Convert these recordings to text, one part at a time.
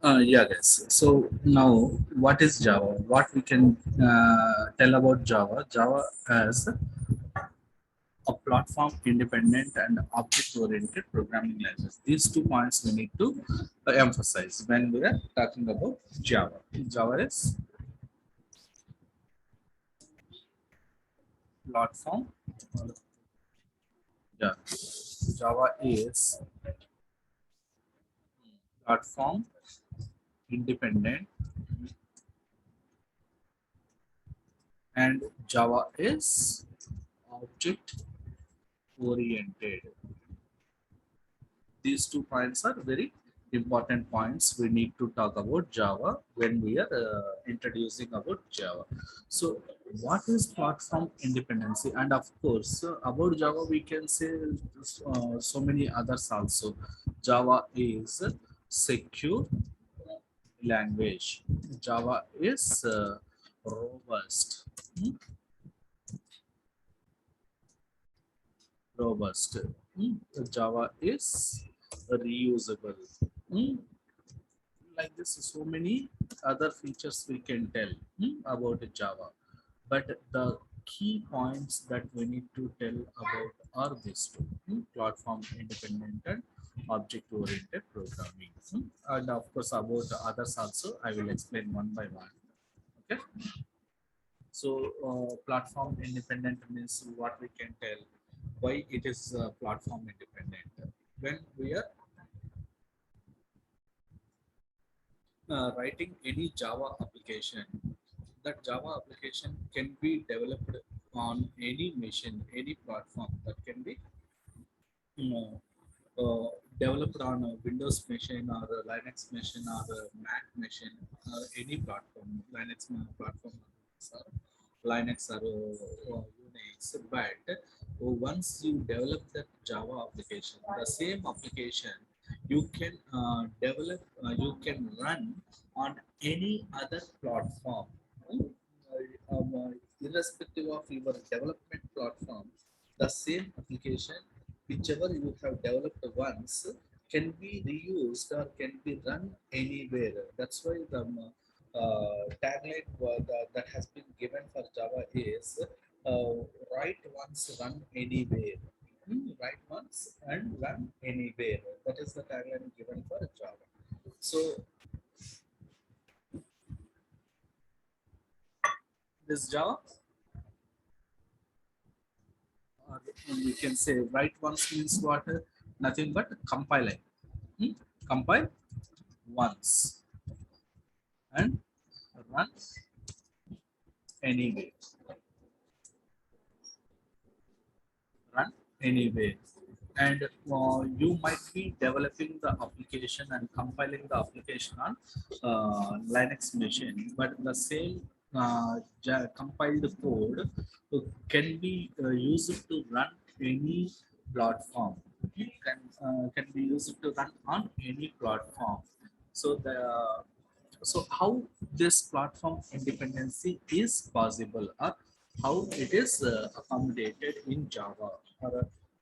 Yeah, guys. So now, what is Java? What we can tell about Java? Java as a platform independent and object oriented programming language. These 2 points we need to emphasize when we are talking about Java. Java is platform. Yeah, Java is platform independent and Java is object oriented. These 2 points are very important points we need to talk about Java when we are introducing about Java. So what is platform independency? And of course, about Java we can say so many others also. Java is secure language. Java is robust. Hmm? Robust. Hmm? Java is reusable. Hmm? Like this, so many other features we can tell about Java. But the key points that we need to tell about are these two: platform independent and object oriented programming. And of course, about the others also, I will explain one by one. Okay. So, platform independent means what we can tell why it is platform independent. When we are writing any Java application, that Java application can be developed on any machine, any platform that can be you know, uh, developed on a Windows machine or a Linux machine or a Mac machine, any platform, platform, or Linux or Unix. But once you develop that Java application, the same application you can develop, you can run on any other platform. Irrespective of your development platform, the same application whichever you have developed once can be reused or can be run anywhere. That's why the tagline that has been given for Java is uh, write once, run anywhere. Write once and run anywhere. That is the tagline given for Java. So this Java, or you can say write once means what? Nothing but compiling. Hmm? Compile once and run anyway. Run anyway. And you might be developing the application and compiling the application on Linux machine, but the same compiled code can be used to run any platform. Can be used to run on any platform. So the so how this platform independency is possible, or how it is accommodated in Java,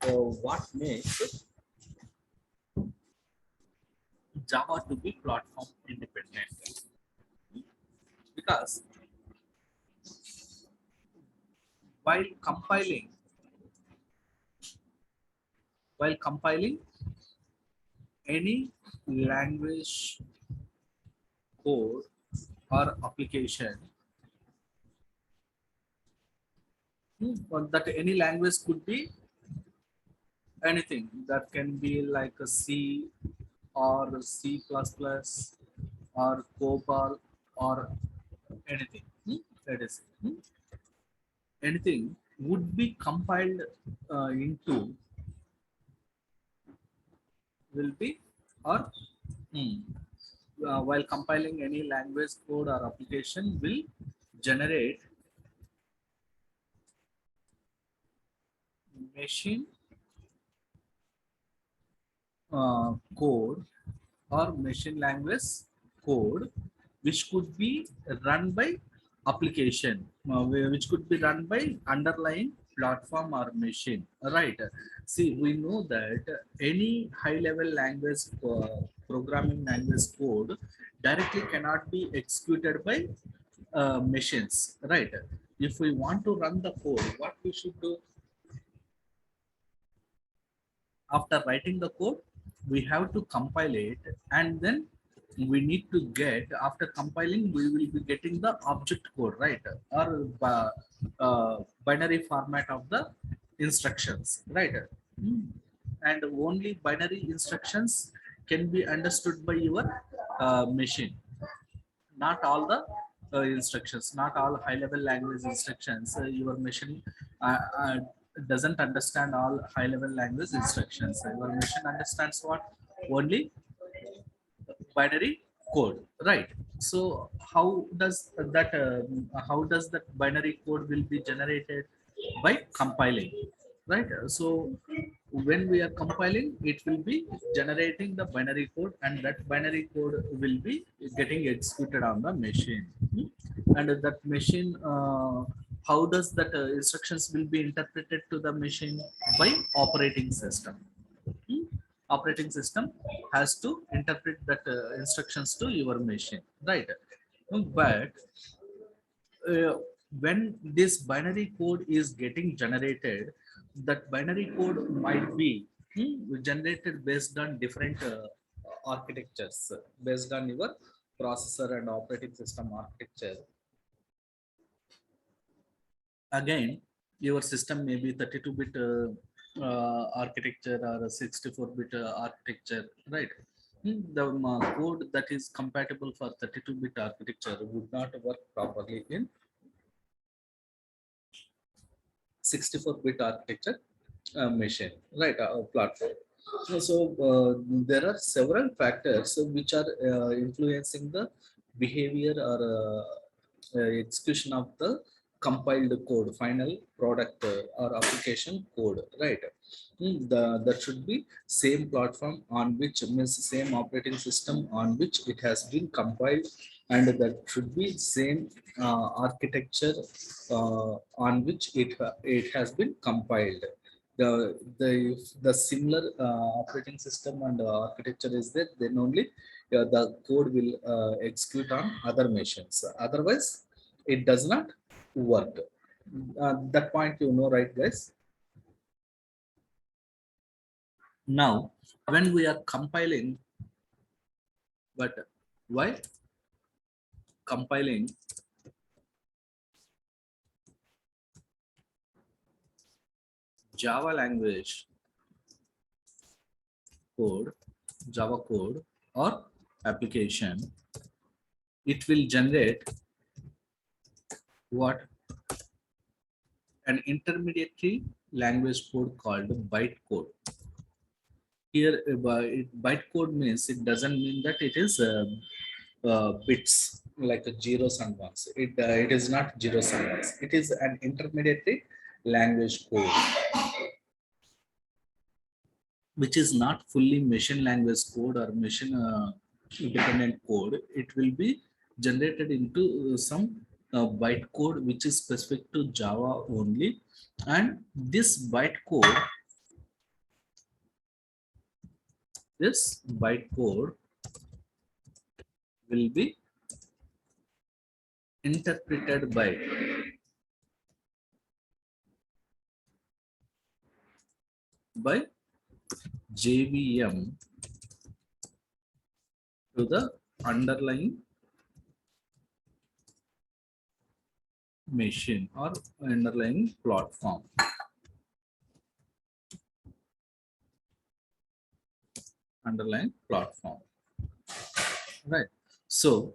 or what makes Java to be platform independent? Because while compiling, while compiling any language code or application, or that any language could be anything, that can be like a C or C++ or COBOL or anything. That is anything would be compiled into will be or hmm, while compiling any language code or application will generate machine code or machine language code which could be run by application, which could be run by underlying platform or machine, right? See, we know that any high level language programming language code directly cannot be executed by machines, right? If we want to run the code, what we should do? After writing the code, we have to compile it, and then we need to get, after compiling, we will be getting the object code, right? Or binary format of the instructions, right? Hmm. And only binary instructions can be understood by your machine, not all the instructions, not all high level language instructions. Your machine doesn't understand all high level language instructions. Your machine understands what? Only binary code, right? So how does that binary code will be generated? By compiling, right? So when we are compiling, it will be generating the binary code, and that binary code will be getting executed on the machine. And that machine, how does that instructions will be interpreted to the machine? By operating system. Hmm? Operating system has to interpret that instructions to your machine, right? But uh, when this binary code is getting generated, that binary code might be generated based on different architectures, based on your processor and operating system architecture. Again, your system may be 32-bit architecture or a 64-bit architecture, right? The code that is compatible for 32-bit architecture would not work properly in 64-bit architecture machine, right? Platform. So there are several factors which are influencing the behavior or execution of the compiled code, final product or application code, right? That should be same platform on which, means same operating system on which it has been compiled, and that should be same architecture on which it has been compiled. The similar operating system and architecture is there, then only the code will execute on other machines. Otherwise it does not work. That point, you know, right, guys? Now when we are compiling, but why compiling Java language code, Java code or application, it will generate what? An intermediary language code called bytecode. Here, bytecode means, it doesn't mean that it is bits like zeros and ones. It is not zeros and ones. It is an intermediary language code, which is not fully machine language code or machine dependent code. It will be generated into some bytecode which is specific to Java only, and this bytecode will be interpreted by JVM to the underlying machine or underlying platform. Underlying platform, right? So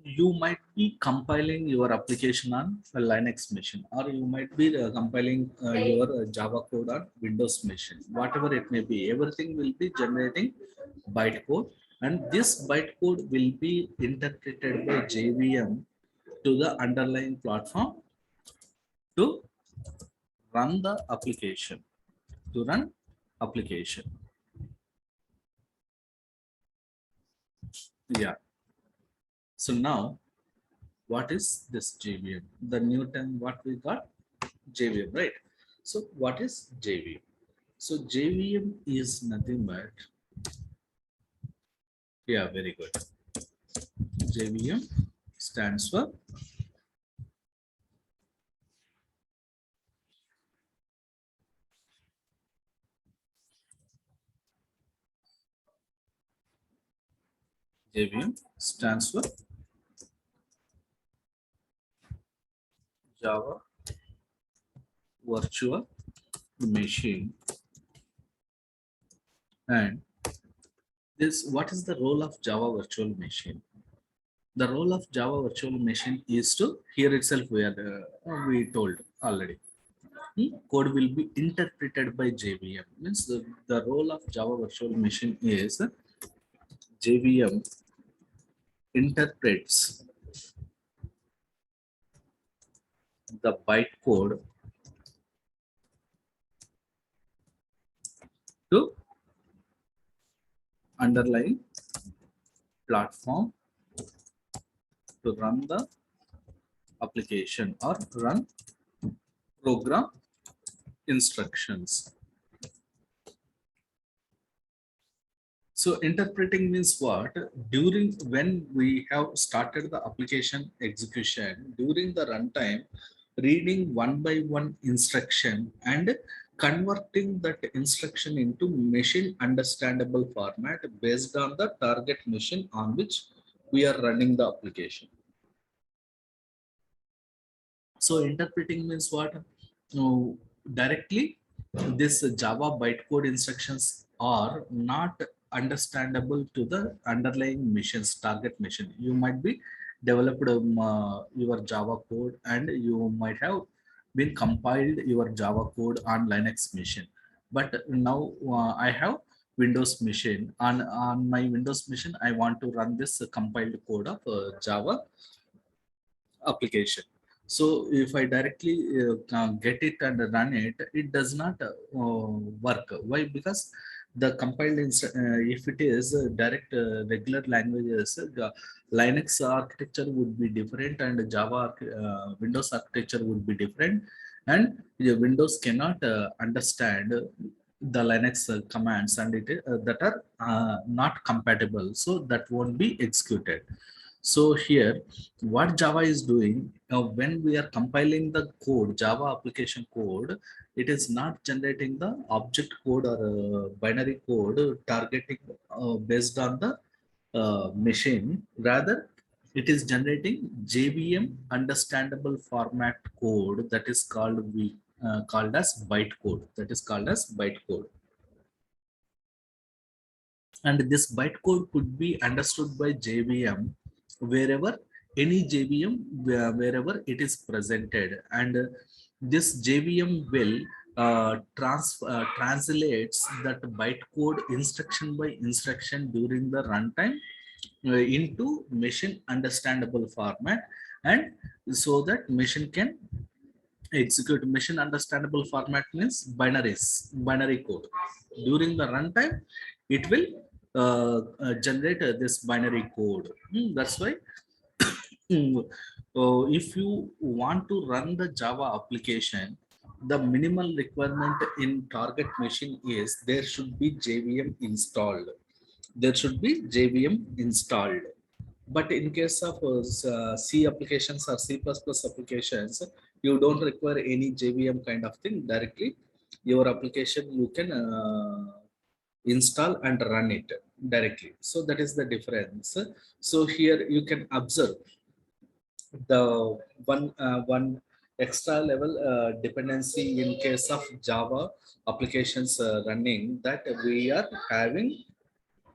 you might be compiling your application on a Linux machine, or you might be compiling your Java code on Windows machine, whatever it may be. Everything will be generating bytecode, and this bytecode will be interpreted by JVM to the underlying platform to run the application. To run application, yeah. So now, what is this JVM? The new term what we got? JVM, right? So what is JVM? So JVM is nothing but Yeah, very good. JVM stands for JVM stands for Java Virtual Machine. And this, what is the role of Java Virtual Machine? The role of Java Virtual Machine is to, here itself we told already. Code will be interpreted by JVM. Means the role of Java Virtual Machine is JVM interprets the bytecode to underlying platform to run the application or run program instructions. So interpreting means what? During when we have started the application execution, during the runtime, reading one by one instruction and converting that instruction into machine understandable format based on the target machine on which we are running the application. So interpreting means what? Directly, this Java bytecode instructions are not understandable to the underlying missions, target mission. You might be developed your Java code and you might have been compiled your Java code on Linux machine. But now I have Windows machine. On my Windows machine, I want to run this compiled code of Java application. So if I directly get it and run it, it does not work. Why? Because the compiled if it is direct regular languages, the Linux architecture would be different and Java Windows architecture would be different, and Windows cannot understand the Linux commands and it that are not compatible, so that won't be executed. So here, what Java is doing, when we are compiling the code, Java application code, it is not generating the object code or binary code targeting based on the machine. Rather, it is generating JVM understandable format code that is called as bytecode. That is called as bytecode. And this bytecode could be understood by JVM wherever any JVM wherever it is presented, and this JVM will translates that bytecode instruction by instruction during the runtime into machine understandable format, and so that machine can execute. Machine understandable format means binary code. During the runtime, it will generate this binary code. That's why if you want to run the Java application, the minimal requirement in target machine is there should be JVM installed. There should be JVM installed. But in case of C applications or C++ applications, you don't require any JVM kind of thing. Directly, your application you can install and run it directly. So that is the difference. So here you can observe the one extra level dependency in case of Java applications running, that we are having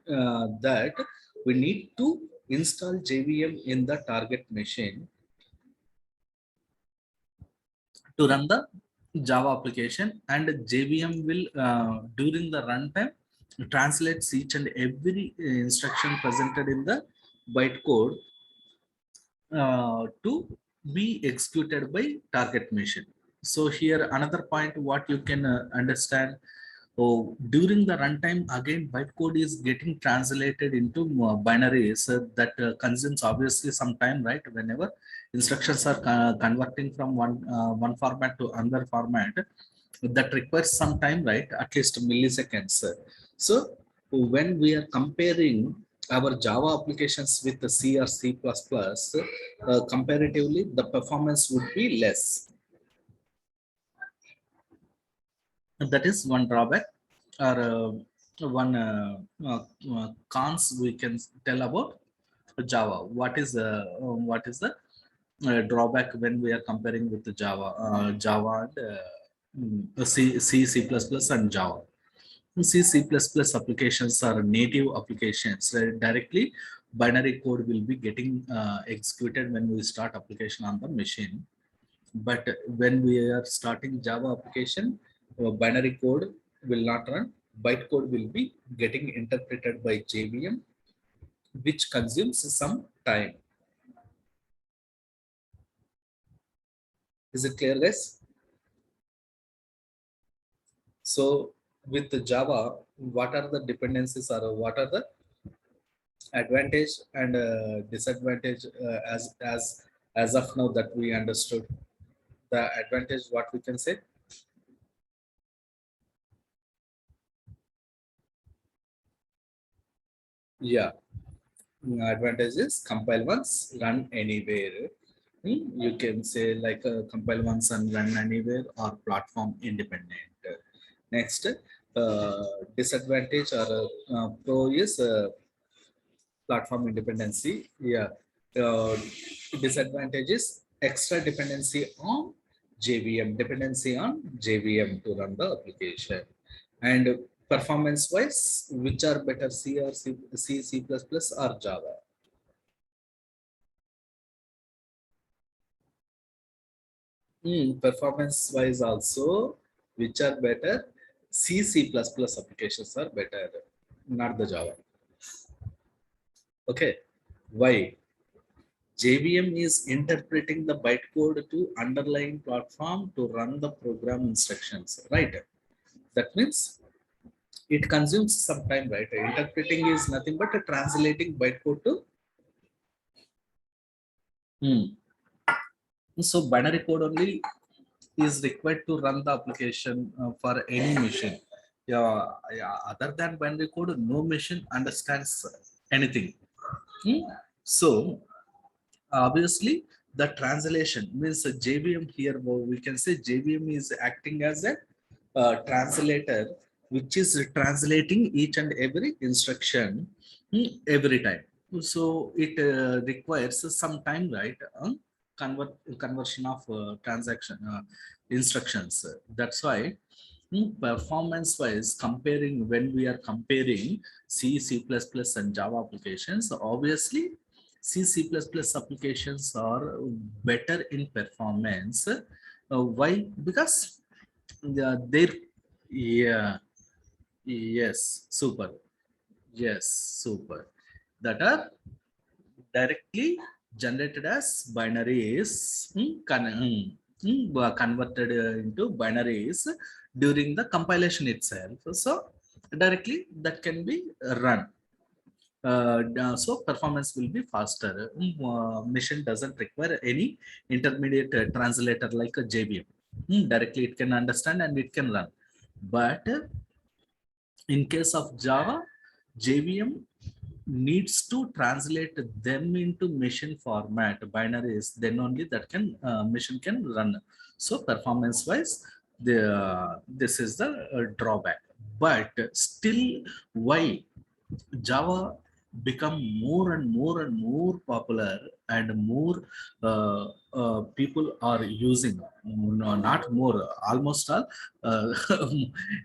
that we need to install JVM in the target machine to run the Java application, and JVM will during the runtime translates each and every instruction presented in the bytecode to be executed by target machine. So here another point what you can understand. Oh, during the runtime, again, bytecode is getting translated into binaries that consumes obviously some time, right? Whenever instructions are converting from one format to another format, that requires some time, right? At least milliseconds. So when we are comparing our Java applications with the C or C++, comparatively, the performance would be less. That is one drawback or one cons we can tell about Java. What is the drawback when we are comparing with the Java and C++ and Java. C++ applications are native applications. Directly, binary code will be getting executed when we start application on the machine. But when we are starting Java application, binary code will not run. Bytecode will be getting interpreted by JVM, which consumes some time. Is it clear, guys? So with the Java, what are the dependencies or what are the advantage and disadvantage as of now that we understood? The advantage, what we can say? Yeah, advantage is compile once, run anywhere. You can say like compile once and run anywhere or platform independent. Next, disadvantage or pro is platform independency. Yeah. Uh, Disadvantage is extra dependency on JVM to run the application. And performance wise, which are better, C or C++ or Java? Performance wise also, which are better, C++ applications are better, not the Java. Okay. Why? JVM is interpreting the bytecode to underlying platform to run the program instructions, right? That means it consumes some time, right? Interpreting is nothing but a translating bytecode to. Hmm. So binary code only is required to run the application for any machine. Yeah. Other than binary code, no machine understands anything. Hmm. So obviously, the translation means a JVM here. We can say JVM is acting as a translator, which is translating each and every instruction every time. So it requires some time, right? Conversion of transaction instructions. That's why performance wise, comparing when we are comparing C++ and Java applications, obviously C++ applications are better in performance. Why? Because they're, yeah, yes, super. Yes, super. That are directly generated as binaries, converted into binaries during the compilation itself. So directly that can be run. So performance will be faster. Machine doesn't require any intermediate translator like a JVM. Directly it can understand and it can run. But in case of Java, JVM needs to translate them into machine format binaries, then only that can machine can run. So performance wise, this is the drawback. But still, why Java become more and more and more popular and more people are using, no, not more, almost all, uh,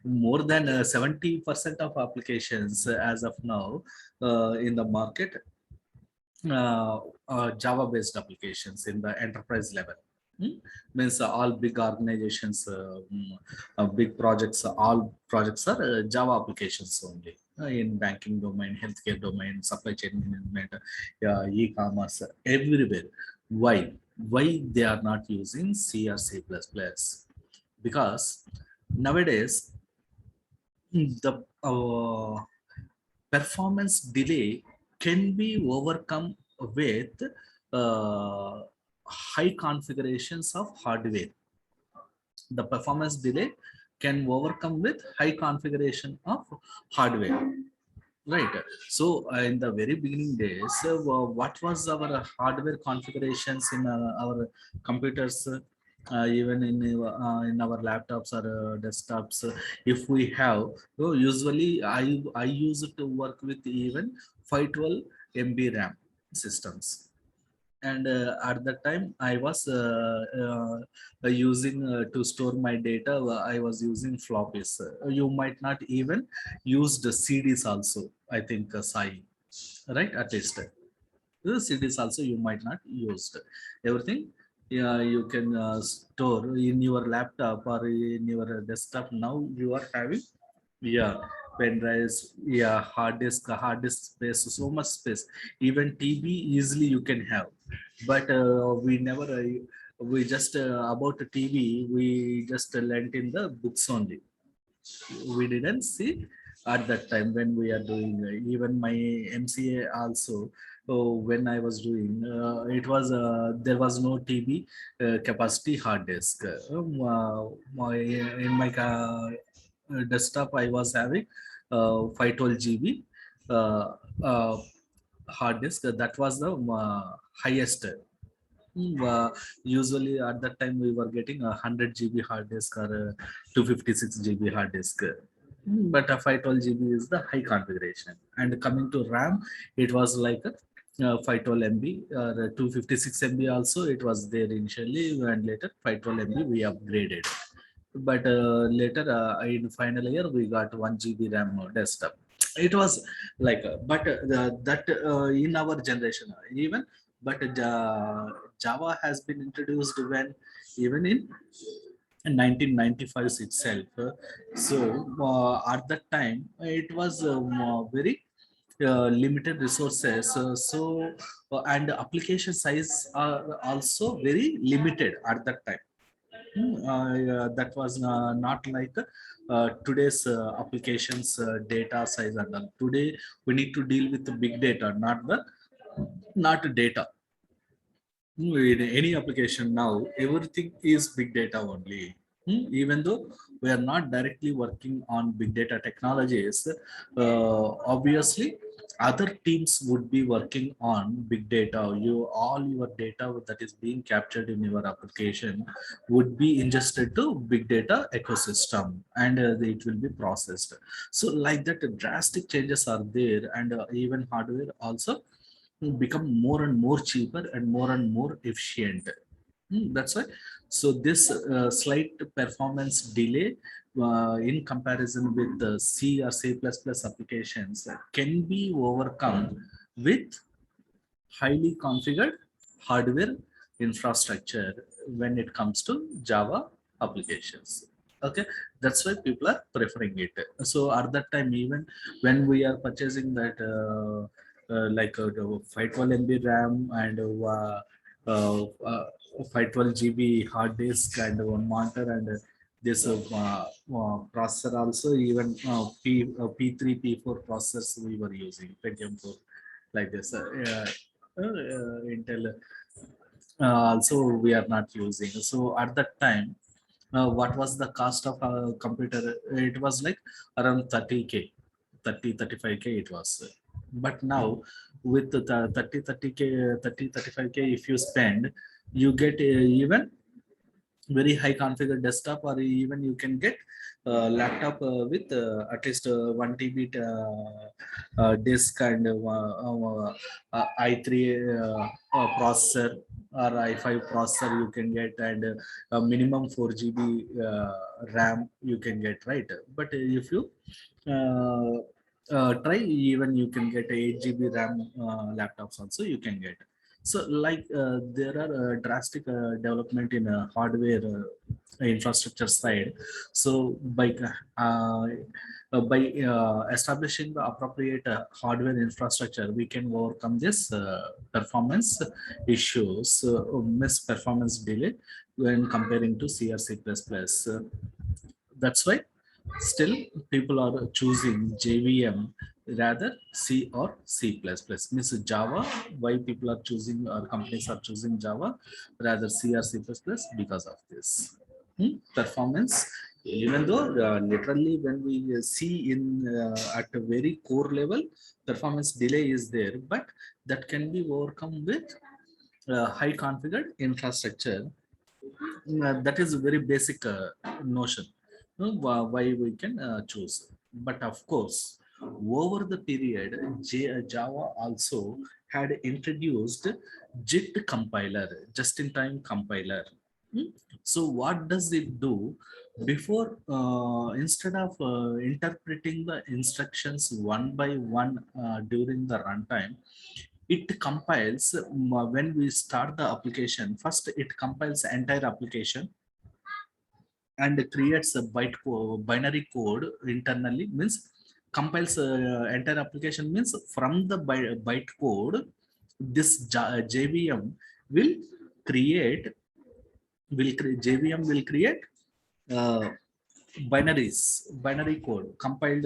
more than 70% of applications as of now in the market, Java based applications in the enterprise level. Means all big organizations, big projects, all projects are Java applications only. In banking domain, healthcare domain, supply chain management, e-commerce, everywhere. Why? Why they are not using C or C++? Because nowadays the performance delay can be overcome with high configurations of hardware. The performance delay can overcome with high configuration of hardware. Right. So in the very beginning days, what was our hardware configurations in our computers, even in our laptops or desktops? If we have, so usually I used to work with even 512 MB RAM systems, and at that time I was using to store my data. I was using floppies. You might not even use the CDs also. I think Sai, right? At least the CDs also you might not use everything. Yeah, you can store in your laptop or in your desktop. Now you are having, yeah, pen drives, yeah, hard disk space, so much space. Even TB easily you can have, but we never. We just about the TV. We just lent in the books only. We didn't see at that time when we are doing even my MCA also. So when I was doing, it was there was no TB capacity hard disk. In my desktop, I was having 512 GB uh, uh, hard disk. That was the highest. Usually at that time we were getting a 100 GB hard disk or a 256 GB hard disk. But a 512 GB is the high configuration. And coming to RAM, it was like a 512 MB or a 256 MB also. It was there initially, and later 512 MB we upgraded. But later in final year we got 1 GB RAM desktop. It was like, but that in our generation even, but Java has been introduced when even in 1995 itself. So at that time it was very limited resources. And application size are also very limited at that time. Yeah, that was not like today's applications data size and all. Today we need to deal with the big data, not data. In any application now, everything is big data only. Even though we are not directly working on big data technologies, obviously other teams would be working on big data. All your data that is being captured in your application would be ingested to big data ecosystem, and it will be processed. So like that, drastic changes are there, and even hardware also become more and more cheaper and more efficient. That's why. So this slight performance delay in comparison with the C or C++ applications can be overcome with highly configured hardware infrastructure when it comes to Java applications. Okay, that's why people are preferring it. So at that time, even when we are purchasing that like the 512 MB RAM and 512 GB hard disk and one monitor and this processor also, even P3 P4 processors we were using Pentium 4 like this. Intel also we are not using. So at that time, what was the cost of a computer? It was like around 30K, 35K it was. But now with the 30K, 35K, if you spend, you get even very high configured desktop, or even you can get laptop with at least 1 TB disk and i3 processor or i5 processor you can get, and a minimum 4 GB RAM you can get, right? But if you uh, try, even you can get 8 GB RAM laptops also you can get. So like there are drastic development in hardware infrastructure side. So uh, by establishing the appropriate hardware infrastructure, we can overcome this performance issues, miss performance delay when comparing to C or C++. That's why still people are choosing JVM rather C or C++. Means Java, why people are choosing, or companies are choosing Java rather C or C++ because of this performance Even though literally when we see in at a very core level, performance delay is there, but that can be overcome with high configured infrastructure. That is a very basic notion, why we can choose. But of course, over the period, Java also had introduced JIT compiler, just in time compiler. Hmm? So what does it do? Before, instead of interpreting the instructions one by one during the runtime, it compiles, when we start the application. First it compiles entire application and creates a binary code internally, means compiles entire application, means from the byte code, this JVM will create JVM will create uh, binary code, compiled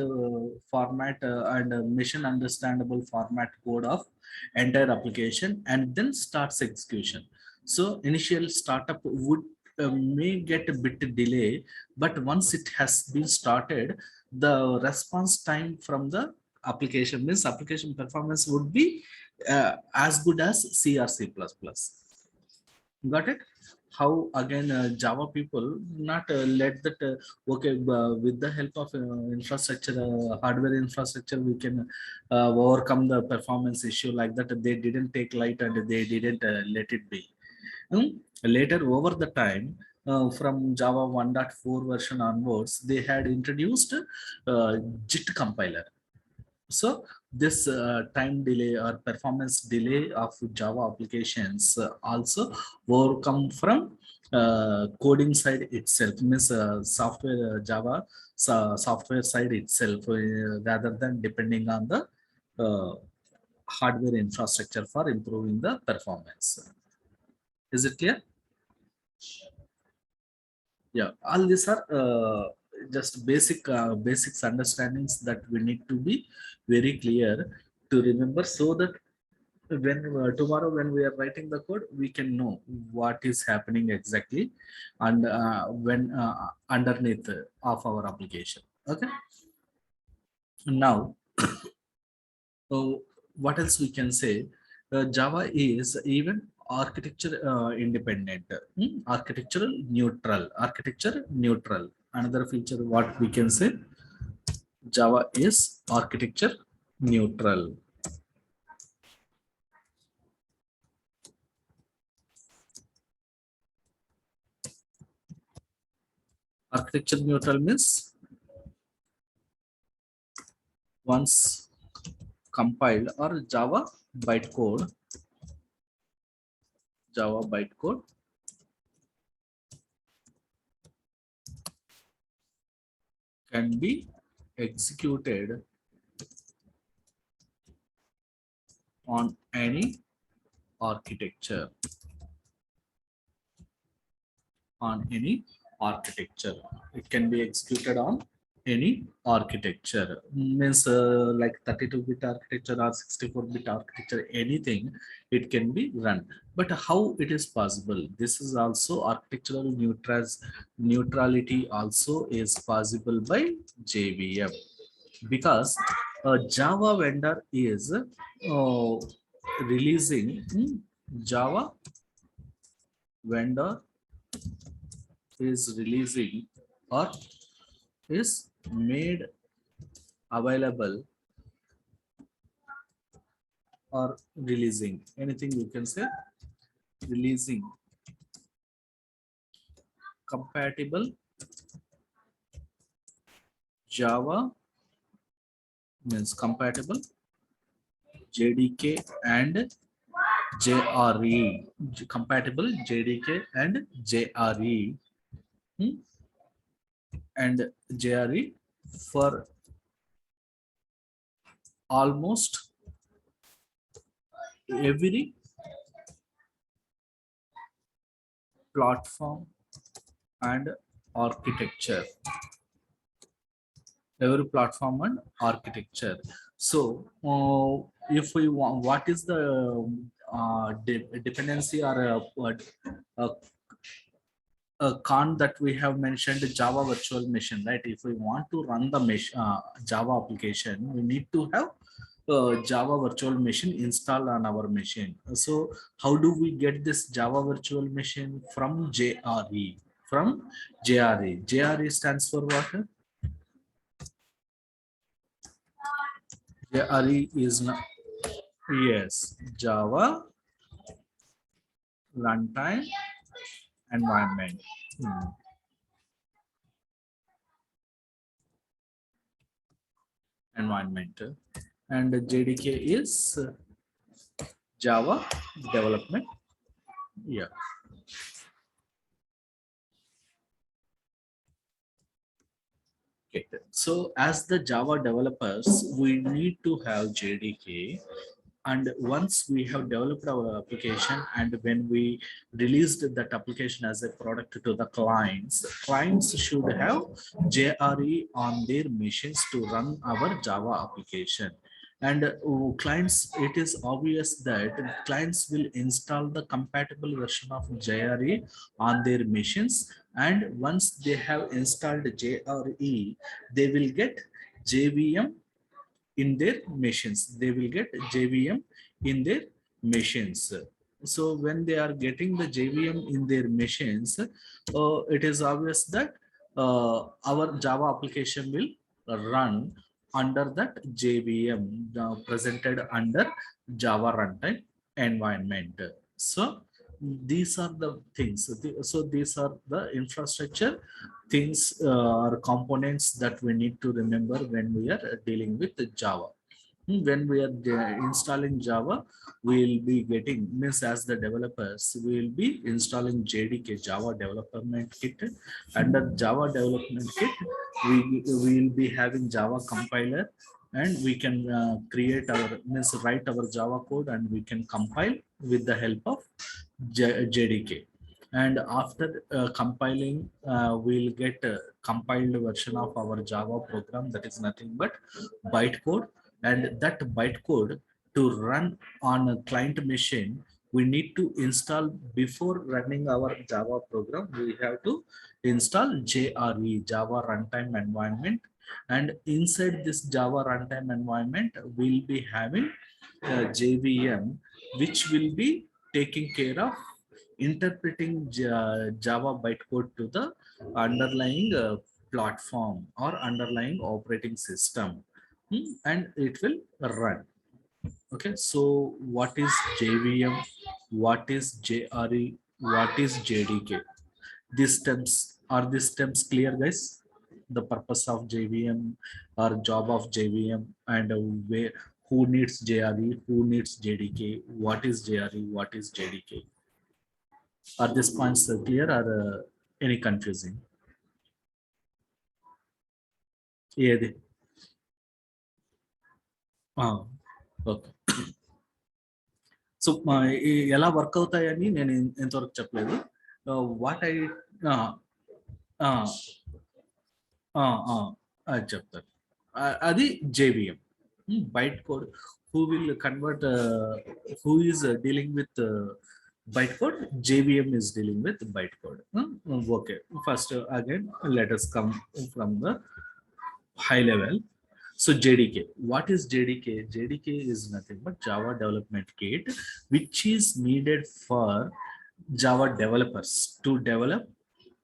format, and mission understandable format code of entire application, and then starts execution. So initial startup would may get a bit delay, but once it has been started, the response time from the application, means application performance, would be as good as C or C++. Got it? How again Java people not let that, okay, with the help of infrastructure, hardware infrastructure, we can overcome the performance issue, like that they didn't take light and they didn't let it be. Later over the time, from Java 1.4 version onwards, they had introduced JIT compiler. So this time delay or performance delay of Java applications also overcome from coding side itself, means software, Java software side itself, rather than depending on the uh, hardware infrastructure for improving the performance. Is it clear? Yeah, all these are just basics understandings that we need to be very clear to remember, so that when tomorrow when we are writing the code, we can know what is happening exactly, and when underneath of our application. Okay, now, what else we can say? Java is even architecture independent, architecture neutral. Another feature what we can say, Java is architecture neutral. Architecture neutral means once compiled, or bytecode, Java bytecode can be executed on any architecture, on any architecture. It can be executed on any architecture, means like 32-bit architecture or 64-bit architecture, anything, it can be run. But how it is possible? This is also architectural neutrality also is possible by JVM, because a Java vendor is releasing, Java vendor is releasing, or is made available, or releasing, anything you can say, releasing compatible Java, means compatible JDK and JRE, compatible JDK and JRE, hmm, and JRE for almost every platform and architecture, every platform and architecture. So if we want, what is the dependency or con that we have mentioned, Java virtual machine, right? If we want to run the Java application, we need to have Java virtual machine installed on our machine. So how do we get this Java virtual machine? From JRE? From JRE. JRE stands for what? JRE is not, yes, Java runtime environment. Environment. And JDK is Java development. Yeah. Okay. So as the Java developers, we need to have JDK. And once we have developed our application, and when we released that application as a product to the clients should have JRE on their machines to run our Java application. And clients, it is obvious that clients will install the compatible version of JRE on their machines. And once they have installed JRE, they will get JVM in their machines. They will get JVM in their machines. So when they are getting the JVM in their machines, it is obvious that our Java application will run under that JVM presented under Java runtime environment. So these are the things. So these are the infrastructure things or components that we need to remember when we are dealing with Java. When we are installing Java, we will be getting, means as the developers, we will be installing JDK, Java Development Kit. Under Java Development Kit, we will be having Java compiler, and we can create our, means write our Java code, and we can compile with the help of JDK. And after compiling, we'll get a compiled version of our Java program, that is nothing but bytecode. And that bytecode, to run on a client machine, we need to install, before running our Java program, we have to install JRE, Java Runtime Environment. And inside this Java Runtime Environment, we'll be having JVM, which will be taking care of interpreting Java bytecode to the underlying platform or underlying operating system. And it will run. Okay, so what is JVM? What is JRE? What is JDK? These steps clear, guys? The purpose of JVM or job of JVM, and where, who needs JRE, who needs JDK, what is JRE, what is JDK? Are these points clear, or any confusing? Yeah. Okay. So ఎలా work అవుతాయని నేను ఎంతవరకు చెప్పలేదు. What I అది చెప్తారు. అది JVM byte code. Who will convert, who is dealing with byte code? JVM is dealing with byte code. Okay, first again let us come from the high level. So JDK, what is JDK? JDK is nothing but Java Development Kit, which is needed for Java developers to develop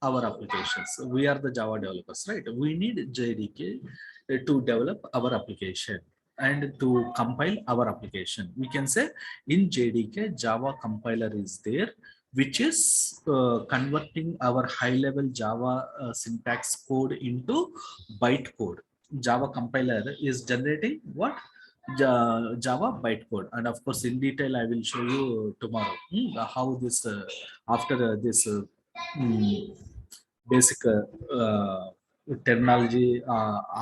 our applications. We are the Java developers, right? We need JDK to develop our application and to compile our application. We can say in JDK, Java compiler is there, which is converting our high level Java syntax code into byte code. Java compiler is generating what? Java bytecode. And of course, in detail, I will show you tomorrow how this, after this basic terminology,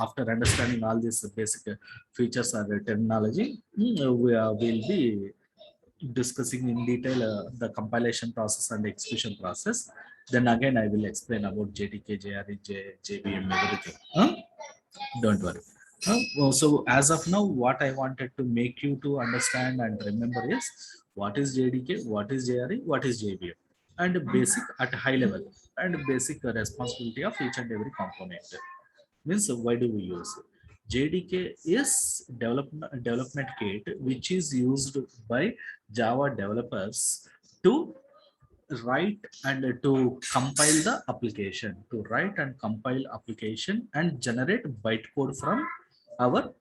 after understanding all these basic features or terminology, will be discussing in detail the compilation process and execution process. Then again, I will explain about JDK, JRE, JVM, everything. Don't worry. So as of now, what I wanted to make you to understand and remember is, what is JDK, what is JRE, what is JVM. and basic at high level, and basic responsibility of each and every component. Means why do we use JDK is development kit which is used by Java developers to write and to compile the application, to write and compile application and generate bytecode from our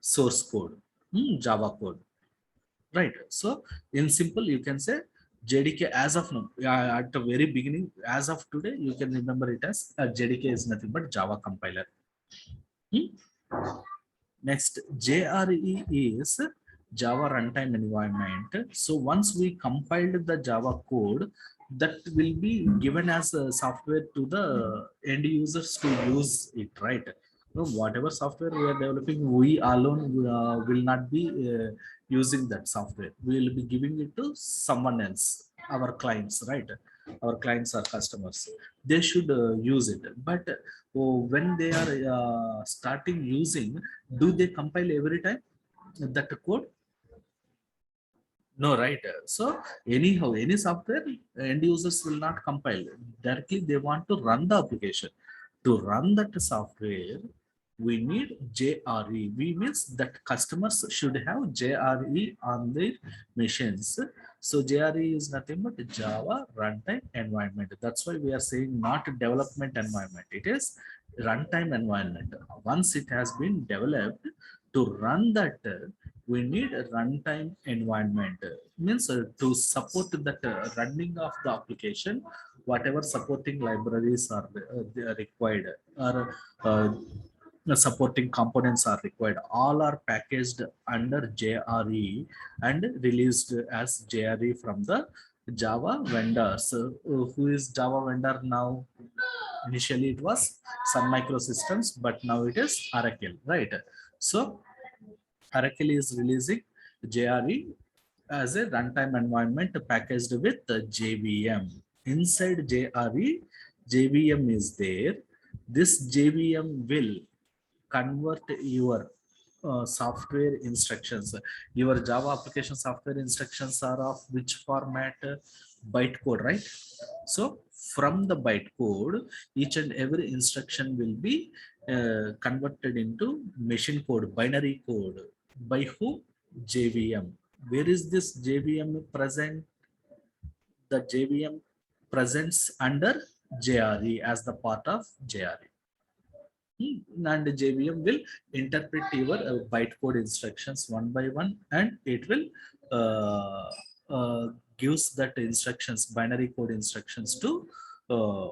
source code, Java code, right? So in simple you can say JDK as of now, at the very beginning, as of today, you can remember it as JDK is nothing but Java compiler. Next, JRE is Java runtime environment. So once we compiled the Java code, that will be given as a software to the end users to use it, right? So whatever software we are developing, we alone will not be using that software. We will be giving it to someone else, our clients, right? Our clients are customers. They should use it. But when they are starting using, do they compile every time that code? No, right? So anyhow, any software, end users will not compile directly. They want to run the application. To run that software, we need JRE. We means that customers should have JRE on their machines. So JRE is nothing but Java runtime environment. That's why we are saying not development environment, it is runtime environment. Once it has been developed, to run that we need a runtime environment. Means to support that running of the application, whatever supporting libraries are they are required, or the supporting components are required, all are packaged under JRE and released as JRE from the Java vendor. So who is Java vendor now? Initially it was Sun Microsystems, but now it is Oracle, right? So Oracle is releasing JRE as a runtime environment packaged with the JVM. Inside JRE, JVM is there. This JVM will convert your software instructions. Your Java application software instructions are of which format? Bytecode, right? So from the bytecode, each and every instruction will be converted into machine code, binary code. By who? JVM. Where is this JVM present? The JVM presents under JRE as the part of JRE. And JVM will interpret your bytecode instructions one by one, and it will uh, gives that instructions, binary code instructions to uh,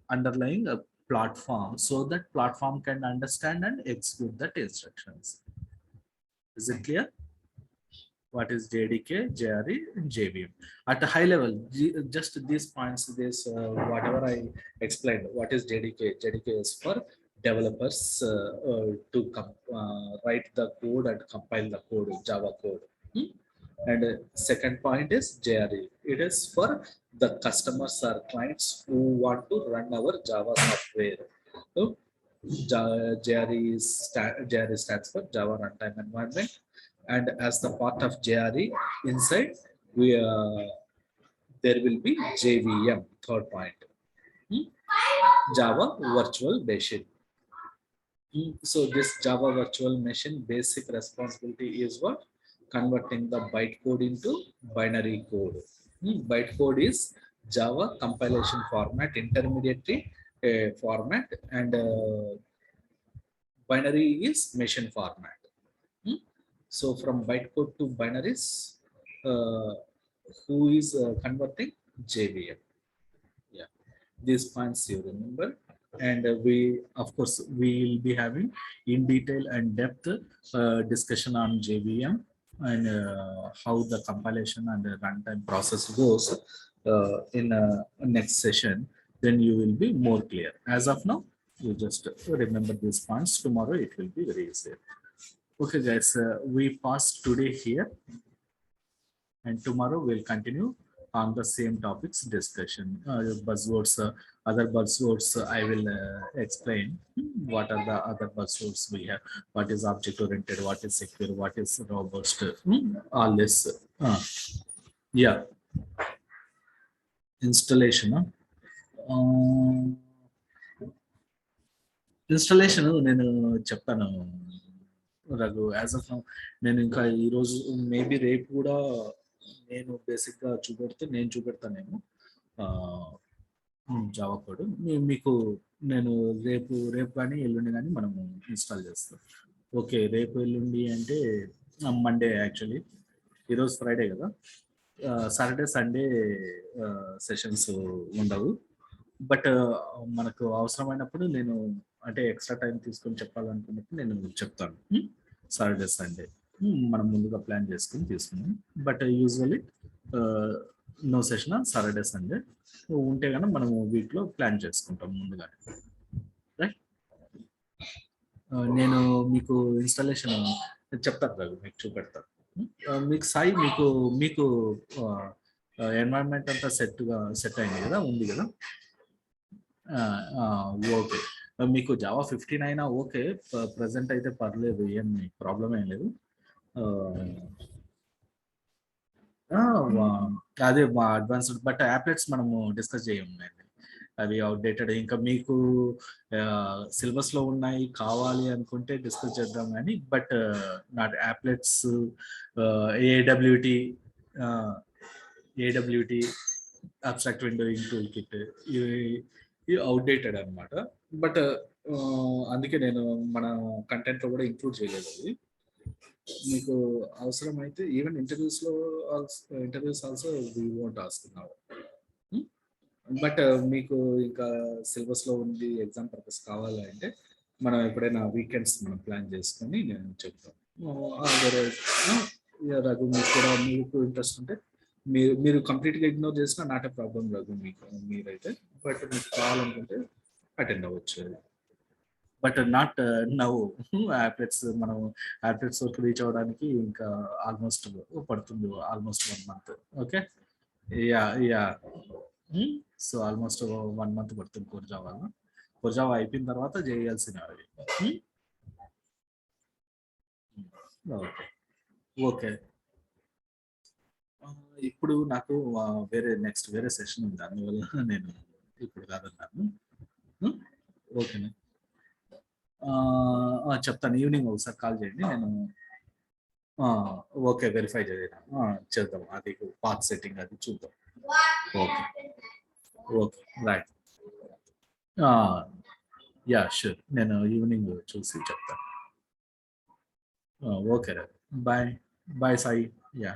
underlying a platform, so that platform can understand and execute that instructions. Is it clear? What is JDK, JRE, and JVM? At a high level, just these points, this whatever I explained. What is JDK? JDK is for developers to write the code and compile the code, Java code. And second point is JRE. It is for the customers or clients who want to run our Java software. So JRE stands for Java Runtime Environment, and as the part of JRE, inside we there will be JVM. Third point, Java Virtual Machine. So this Java Virtual Machine basic responsibility is what? Converting the bytecode into binary code. Bytecode is Java compilation format, intermediary format, and binary is machine format. So from bytecode to binaries, who is converting? JVM. Yeah, these points you remember. And we, of course, we will be having in detail and depth discussion on JVM and how the compilation and the runtime process goes in next session. Then you will be more clear. As of now, you just remember these points. Tomorrow it will be very easy. Okay, guys, we pass today here, and tomorrow we'll continue on the same topics discussion. Buzzwords, other buzzwords I will explain. What are the other buzzwords we have? What is object oriented? What is secure? What is robust? All this. Yeah. Installation installation నేను చెప్తాను Raghu. As of now నేను ఇంకా ఈరోజు maybe రేపు కూడా నేను బేసిక్గా నేను చూపెడతానేమో జావా కోడ్ మీకు. నేను రేపు కానీ ఎల్లుండి కానీ మనము ఇన్స్టాల్ చేస్తాం. ఓకే, రేపు ఎల్లుండి అంటే మండే యాక్చువల్లీ. ఈరోజు ఫ్రైడే కదా, సాటర్డే సండే సెషన్స్ ఉండవు. బట్ మనకు అవసరమైనప్పుడు నేను అంటే ఎక్స్ట్రా టైం తీసుకొని చెప్పాలనుకున్నప్పుడు నేను చెప్తాను. సాటర్డే సండే మనం ముందుగా ప్లాన్ చేసుకుని తీసుకున్నాం. But usually no session Saturday Sunday. ఉంటే కనుక మనము వీక్లో ప్లాన్ చేసుకుంటాం ముందుగానే. రైట్, నేను మీకు ఇన్స్టాలేషన్ చెప్తాను కదా, మీకు చూపెడతాను. మీకు సాయి మీకు మీకు ఎన్వైరన్మెంట్ అంతా సెట్ అయింది కదా, ఉంది కదా. ఓకే, మీకు జావా 15 అయినా ఓకే, ప్రజెంట్ అయితే పర్లేదు, ఏం ప్రాబ్లం ఏం లేదు. అదే మా అడ్వాన్స్డ్, బట్ యాప్లెట్స్ మనము డిస్కస్ చేయండి, అవి అవుట్డేటెడ్. ఇంకా మీకు సిలబస్లో ఉన్నాయి కావాలి అనుకుంటే డిస్కస్ చేద్దాం కానీ, but not applets, AWT abstract windowing toolkit, ఇవి అవుట్డేటెడ్ అనమాట. బట్ అందుకే నేను మన కంటెంట్లో కూడా ఇంక్లూడ్ చేయలేదు. అది మీకు అవసరమైతే even interviews also we won't ask now. But మీకు ఇంకా సిలబస్లో ఉంది, ఎగ్జామ్ పర్పస్ కావాలి అంటే మనం ఎప్పుడైనా వీకెండ్స్ మనం ప్లాన్ చేసుకొని నేను చెప్తాను. రఘు, మీకు ఇంట్రెస్ట్ ఉంటే మీరు కంప్లీట్గా ఇగ్నోర్ చేసినా నాట్ ఏ ప్రాబ్లం రఘు, మీరైతే. బట్ మీకు కావాలనుకుంటే అటెండ్ అవ్వచ్చు. But not now. మనం యాప్లెట్స్ వరకు రీచ్ అవ్వడానికి ఇంకా ఆల్మోస్ట్ పడుతుంది, almost 1 month. Okay, yeah so almost 1 month పడుతుంది కోర్ జావా అయిపోయిన తర్వాత చేయాల్సినవి. ఓకే, ఇప్పుడు నాకు వేరే సెషన్ ఉంది, దానివల్ల నేను ఇప్పుడు కాదన్నాను. ఓకేనా, చెప్తాను. ఈవినింగ్ ఒకసారి కాల్ చేయండి, నేను ఓకే వెరిఫై చేద్దాం. అది పాత్ సెట్టింగ్ అది చూద్దాం. Okay, okay, right. Yeah sure, నేను ఈవినింగ్ చూసి చెప్తాను. ఓకే రా, బాయ్ సాయి. యా.